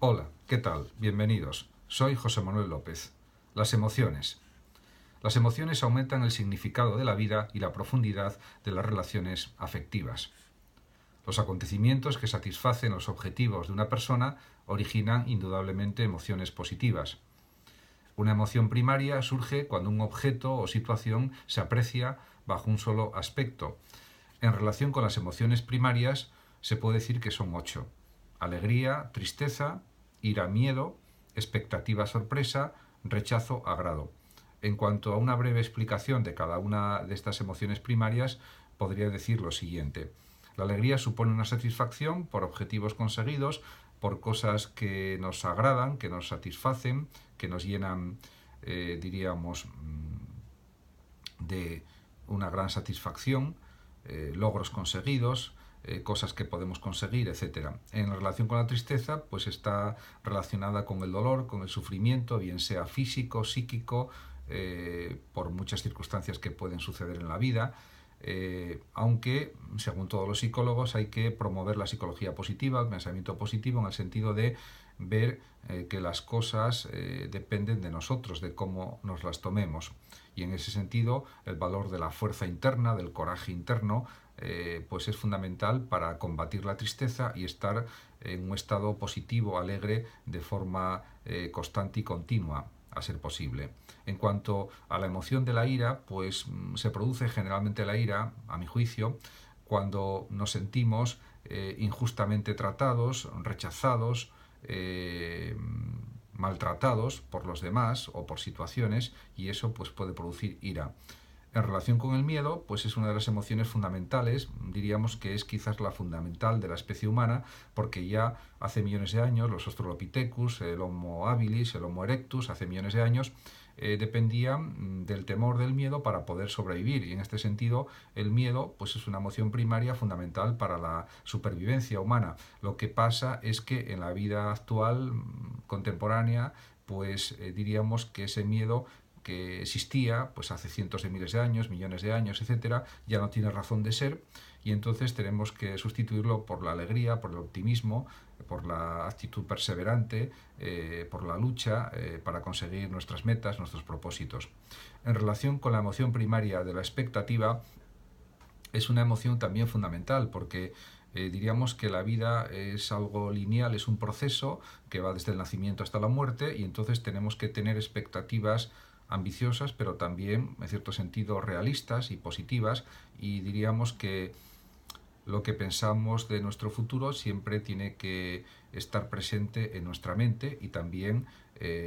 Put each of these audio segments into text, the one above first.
Hola, ¿qué tal? Bienvenidos. Soy José Manuel López. Las emociones. Las emociones aumentan el significado de la vida y la profundidad de las relaciones afectivas. Los acontecimientos que satisfacen los objetivos de una persona originan indudablemente emociones positivas. Una emoción primaria surge cuando un objeto o situación se aprecia bajo un solo aspecto. En relación con las emociones primarias, se puede decir que son 8. Alegría, tristeza, ira, miedo, expectativa, sorpresa, rechazo, agrado. En cuanto a una breve explicación de cada una de estas emociones primarias, podría decir lo siguiente. La alegría supone una satisfacción por objetivos conseguidos, por cosas que nos agradan, que nos satisfacen, que nos llenan, diríamos, de una gran satisfacción, logros conseguidos, cosas que podemos conseguir, etc. En relación con la tristeza, pues está relacionada con el dolor, con el sufrimiento, bien sea físico, psíquico, por muchas circunstancias que pueden suceder en la vida, aunque, según todos los psicólogos, hay que promover la psicología positiva, el pensamiento positivo, en el sentido de ver que las cosas dependen de nosotros, de cómo nos las tomemos. Y en ese sentido, el valor de la fuerza interna, del coraje interno, pues es fundamental para combatir la tristeza y estar en un estado positivo, alegre, de forma constante y continua, a ser posible. En cuanto a la emoción de la ira, pues se produce generalmente la ira, a mi juicio, cuando nos sentimos injustamente tratados, rechazados, maltratados por los demás o por situaciones, y eso pues puede producir ira. En relación con el miedo, pues es una de las emociones fundamentales, diríamos que es quizás la fundamental de la especie humana, porque ya hace millones de años los Australopithecus, el Homo habilis, el Homo erectus, hace millones de años, dependían del temor del miedo para poder sobrevivir, y en este sentido el miedo pues es una emoción primaria fundamental para la supervivencia humana. Lo que pasa es que en la vida actual contemporánea pues diríamos que ese miedo que existía pues hace cientos de miles de años, millones de años, etcétera, ya no tiene razón de ser, y entonces tenemos que sustituirlo por la alegría, por el optimismo, por la actitud perseverante, por la lucha para conseguir nuestras metas, nuestros propósitos. En relación con la emoción primaria de la expectativa, es una emoción también fundamental porque diríamos que la vida es algo lineal, es un proceso que va desde el nacimiento hasta la muerte, y entonces tenemos que tener expectativas ambiciosas, pero también, en cierto sentido, realistas y positivas, y diríamos que lo que pensamos de nuestro futuro siempre tiene que estar presente en nuestra mente, y también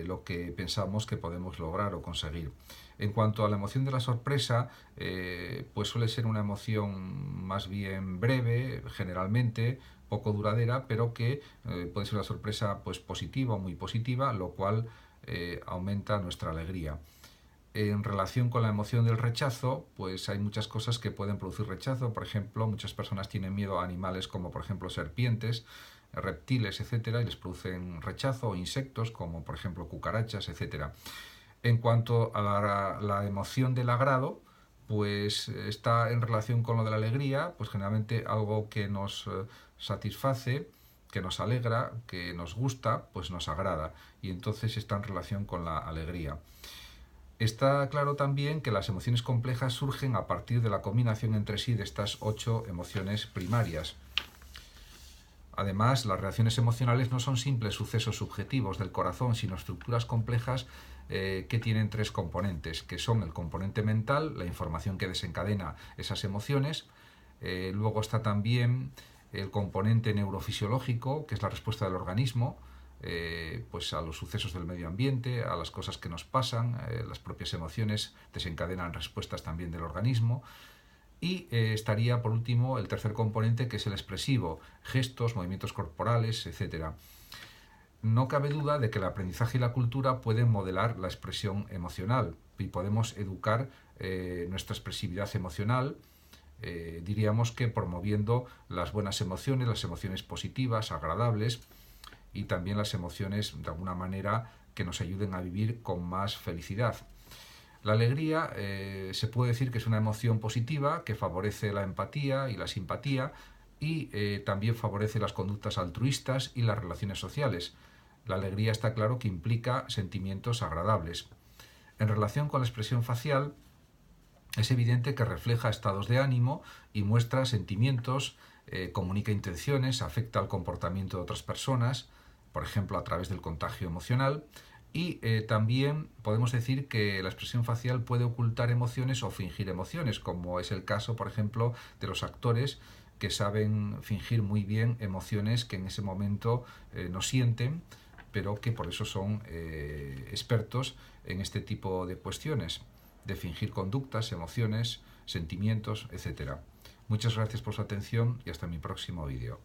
lo que pensamos que podemos lograr o conseguir. En cuanto a la emoción de la sorpresa, pues suele ser una emoción más bien breve, generalmente, poco duradera, pero que puede ser una sorpresa pues positiva o muy positiva, lo cual aumenta nuestra alegría. En relación con la emoción del rechazo, pues hay muchas cosas que pueden producir rechazo. Por ejemplo, muchas personas tienen miedo a animales como por ejemplo serpientes, reptiles, etcétera, y les producen rechazo, o insectos como por ejemplo cucarachas, etcétera. En cuanto a la emoción del agrado, pues está en relación con lo de la alegría, pues generalmente algo que nos satisface, que nos alegra, que nos gusta, pues nos agrada, y entonces está en relación con la alegría. Está claro también que las emociones complejas surgen a partir de la combinación entre sí de estas 8 emociones primarias. Además, las reacciones emocionales no son simples sucesos subjetivos del corazón, sino estructuras complejas que tienen 3 componentes, que son el componente mental, la información que desencadena esas emociones. Luego está también el componente neurofisiológico, que es la respuesta del organismo, pues a los sucesos del medio ambiente, a las cosas que nos pasan. Las propias emociones desencadenan respuestas también del organismo. Y estaría por último el tercer componente, que es el expresivo, gestos, movimientos corporales, etc. No cabe duda de que el aprendizaje y la cultura pueden modelar la expresión emocional, y podemos educar nuestra expresividad emocional, diríamos que promoviendo las buenas emociones, las emociones positivas, agradables, y también las emociones de alguna manera que nos ayuden a vivir con más felicidad. La alegría se puede decir que es una emoción positiva que favorece la empatía y la simpatía, y también favorece las conductas altruistas y las relaciones sociales. La alegría está claro que implica sentimientos agradables. En relación con la expresión facial, es evidente que refleja estados de ánimo y muestra sentimientos, comunica intenciones, afecta al comportamiento de otras personas, por ejemplo a través del contagio emocional, y también podemos decir que la expresión facial puede ocultar emociones o fingir emociones, como es el caso, por ejemplo, de los actores que saben fingir muy bien emociones que en ese momento no sienten, pero que por eso son expertos en este tipo de cuestiones, de fingir conductas, emociones, sentimientos, etcétera. Muchas gracias por su atención y hasta mi próximo vídeo.